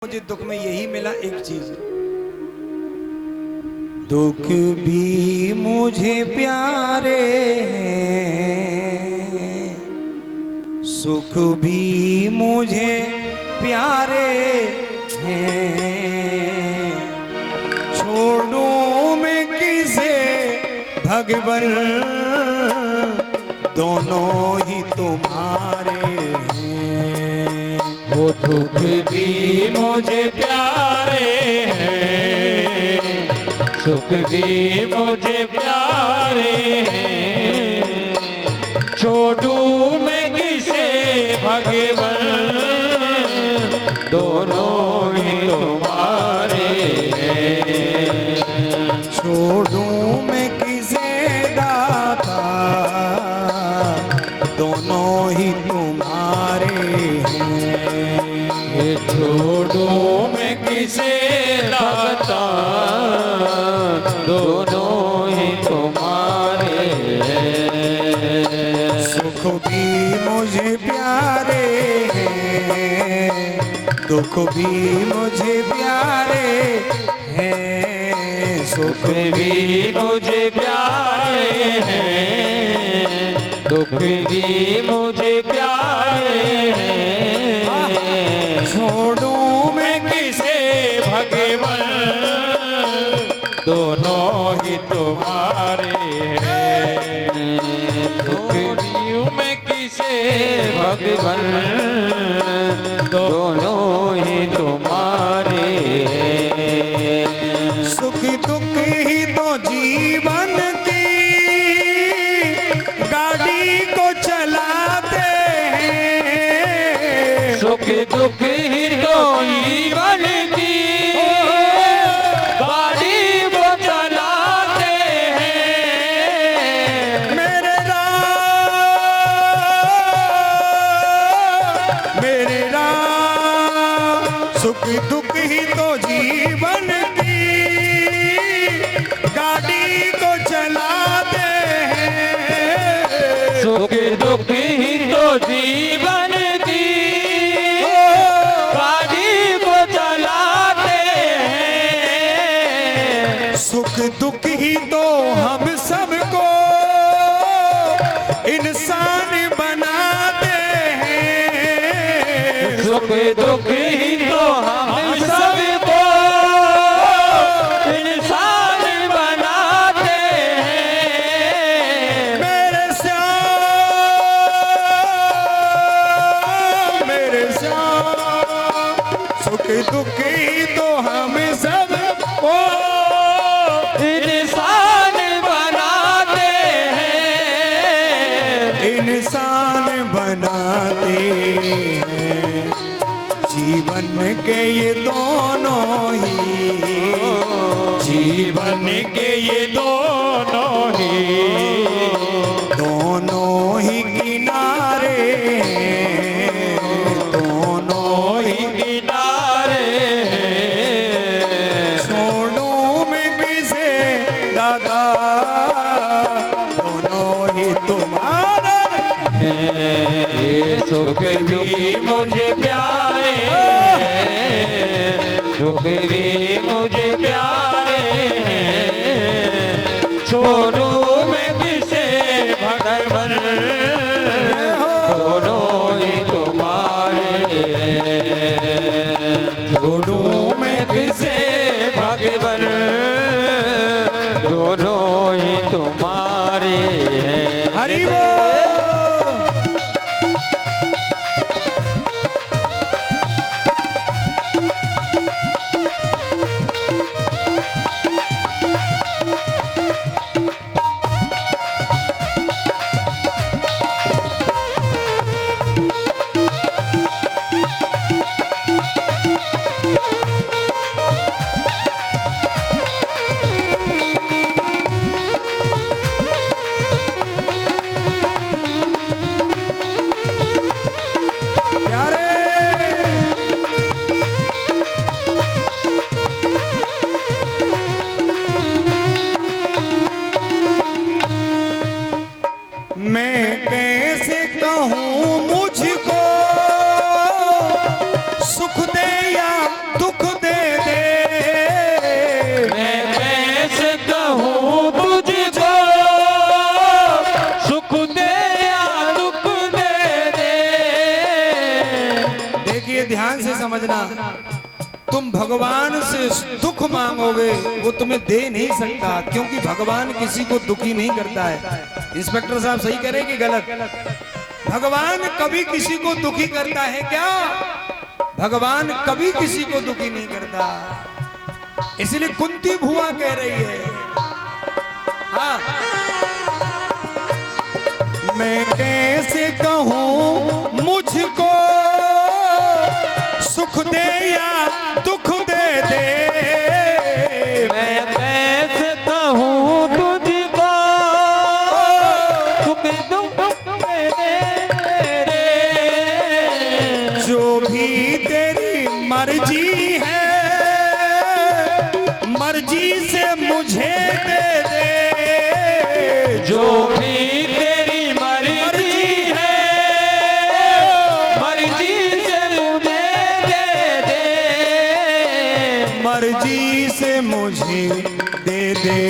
मुझे दुख में यही मिला एक चीज, दुख भी मुझे प्यारे हैं, सुख भी मुझे प्यारे हैं। छोड़ूं मैं किसे भगवन, दोनों ही तुम्हारे हैं। वो दुख भी मुझे प्यारे हैं, सुख भी मुझे प्यारे हैं। छोड़ूं मैं किसे भगवन, दोनों ही तुम्हारे हैं। छोड़ूं मैं किसे दाता, दोनों ही तुम्हारे हैं। छोड़ूं मैं किसे दाता, दोनों ही तुम्हारे हैं। सुख भी मुझे प्यारे हैं, दुख भी मुझे प्यारे हैं। सुख भी मुझे प्यारे हैं, दुख भी मुझे प्यारे हैं। छोड़ूं मैं किसे भगवन, दोनों ही तुम्हारे हैं। छोड़ूं मैं किसे भगवन, दोनों ही तुम्हारे हैं। सुख दुख ही तो जीवन की गाड़ी को चलाते हैं। सुख दुख ही तो जीवन की गाड़ी को चलाते हैं। मेरे राम सुख दुख ही तो जीवन की गाड़ी को चलाते हैं। सुख दुख ही तो जीवन की गाड़ी को चलाते हैं। सुख दुख ही तो हम सबको इंसान बनाते हैं। सुख दुख ही तो हम सबको इंसान बनाते हैं। मेरे श्याम सुख दुख ही तो हम सबको इंसान बनाते हैं। इंसान बनाते हैं। जीवन के ये दोनों ही, जीवन के ये दोनों ही किनारे हैं। दोनों ही किनारे हैं। छोड़ूं मैं किसे दादा, दोनों ही तुम्हारे ये सुख भी मुझे प्यारे हैं, दुख भी मुझे प्यारे हैं। छोड़ूं मैं किसे भगवन, दोनों ही तुम्हारे हैं। छोड़ूं मैं किसे भगवन, दोनों ही तुम्हारे हैं। हरि बोल। समझना, तुम भगवान से दुख मांगोगे वो तुम्हें दे नहीं सकता, क्योंकि भगवान किसी को दुखी नहीं करता है। इंस्पेक्टर साहब सही कह रहे कि गलत? भगवान कभी किसी को दुखी करता है क्या? भगवान कभी किसी को दुखी नहीं करता। इसलिए कुंती भुआ कह रही है, हाँ, मैं कैसे कहूं मुझको सुख दे या दुख दे दे, मैं कैसे कहूँ तुझको सुख दुख दे दे, जो भी तेरी मर्जी है मर्जी से मुझे दे दे, जो भी तेरी मर्जी है मर्जी से मुझे दे दे, मर्जी से मुझे दे दे,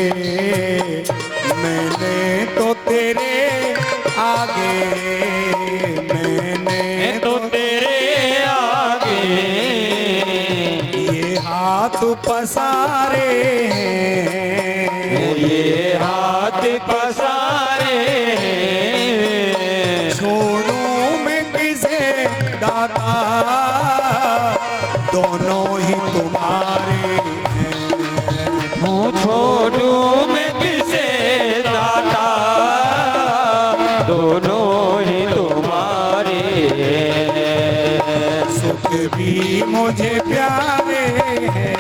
मैंने तो तेरे आगे, मैंने तो तेरे आगे ये हाथ पसारे हैं, ये हाथ पसारे हैं, छोड़ूं मैं किसे दाता, दोनों ही तुम्हारे हैं, हूँ छोड़ूं मैं किसे दाता, दोनों ही तुम्हारे हैं, सुख भी मुझे प्यारे हैं,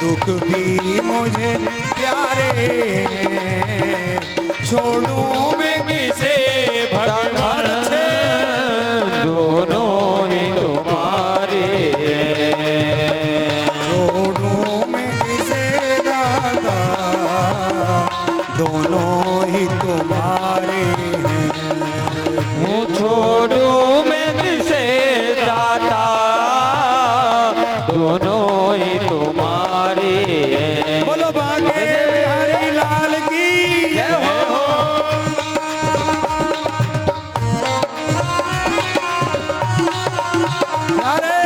दुख भी मुझे प्यारे हैं, छोड़ूं मैं किसे भगवान दोनों ही तुम्हारे हैं, छोड़ूं मैं किसे दाता, दोनों ही तुम्हारे हैं, हूँ छोड़ूं मैं किसे दाता, दोनों ही तुम्हारे हैं। बोलो बागे बिहारी लाल की जय हो। अरे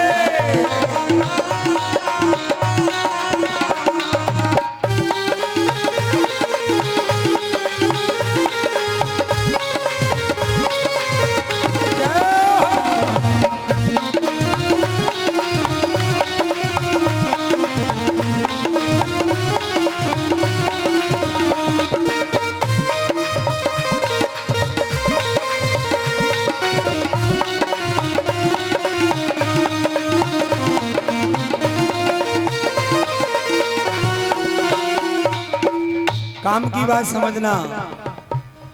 काम की बात समझना,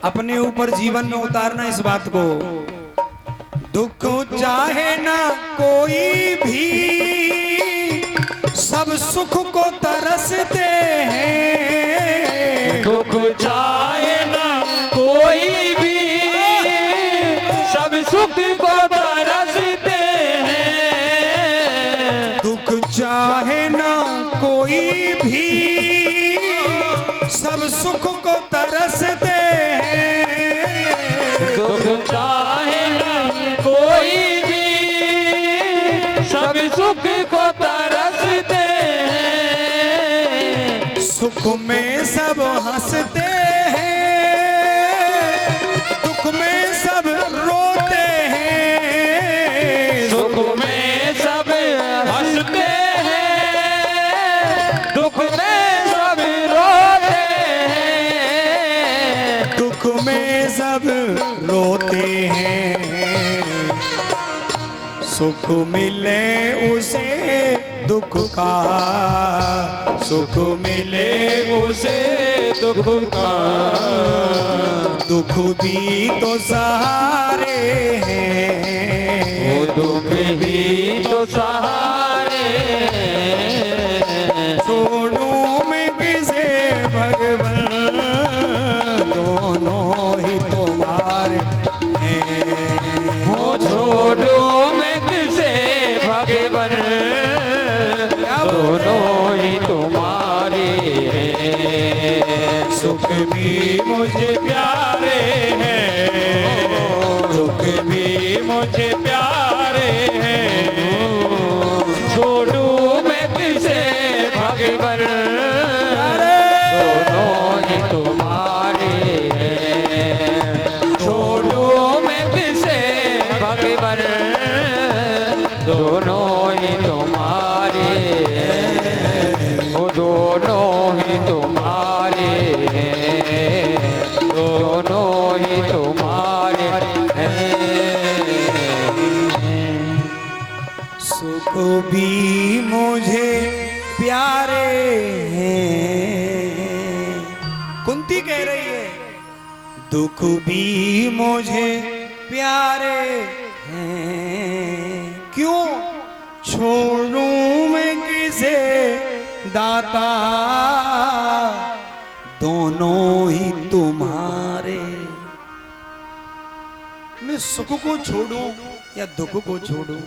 अपने ऊपर जीवन में उतारना इस बात को। दुख चाहे ना कोई भी, सब सुख को तरसते हैं, दुख चाहे ना कोई भी, सब सुख को तरसते हैं, दुख चाहे ना कोई भी, सब सुख को तरसते हैं, दुख चाहे ना कोई भी, सब सुख को तरसते हैं, सुख में सब हंसते हैं, दुख में सब रोते हैं, सुख में सब हंसते हैं, दुख में सब रोते हैं, दुख में सब रोते हैं, सुख मिले उसे दुख का, सुख मिले उसे दुख का, दुख भी तो सहारे हैं, वो दुख भी तो सहारे हैं, छोड़ूं मैं किसे भगवान, दोनों ही तुम्हारे हैं, वो छोड़ो मैं किसे भगवान, दोनों ही तुम्हारे हैं, सुख भी मुझे प्यारे हैं, दुख भी मुझे प्यारे हैं, मुझे प्यारे हैं। कुंती कह रही है दुख भी मुझे प्यारे हैं, क्यों छोड़ूं मैं किसे दाता, दोनों ही तुम्हारे। मैं सुख को छोड़ूं या दुख को छोड़ूं,